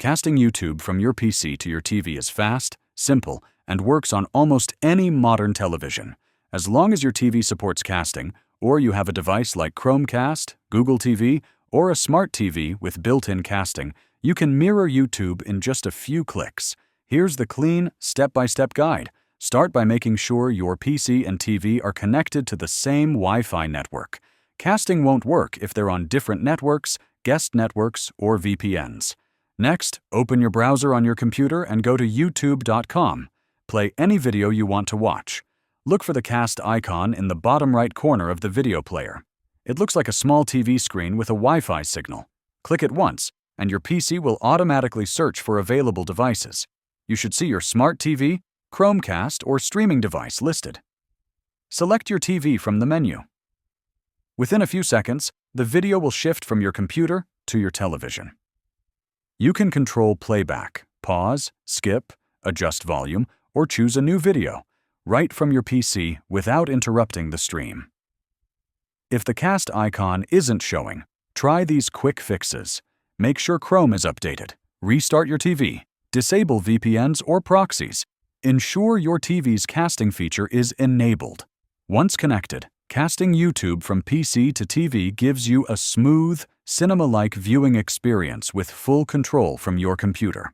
Casting YouTube from your PC to your TV is fast, simple, and works on almost any modern television. As long as your TV supports casting, or you have a device like Chromecast, Google TV, or a smart TV with built-in casting, you can mirror YouTube in just a few clicks. Here's the clean, step-by-step guide. Start by making sure your PC and TV are connected to the same Wi-Fi network. Casting won't work if they're on different networks, guest networks, or VPNs. Next, open your browser on your computer and go to youtube.com. Play any video you want to watch. Look for the cast icon in the bottom right corner of the video player. It looks like a small TV screen with a Wi-Fi signal. Click it once, and your PC will automatically search for available devices. You should see your smart TV, Chromecast, or streaming device listed. Select your TV from the menu. Within a few seconds, the video will shift from your computer to your television. You can control playback, pause, skip, adjust volume, or choose a new video, right from your PC without interrupting the stream. If the cast icon isn't showing, try these quick fixes. Make sure Chrome is updated, restart your TV, disable VPNs or proxies. Ensure your TV's casting feature is enabled. Once connected, casting YouTube from PC to TV gives you a smooth, cinema-like viewing experience with full control from your computer.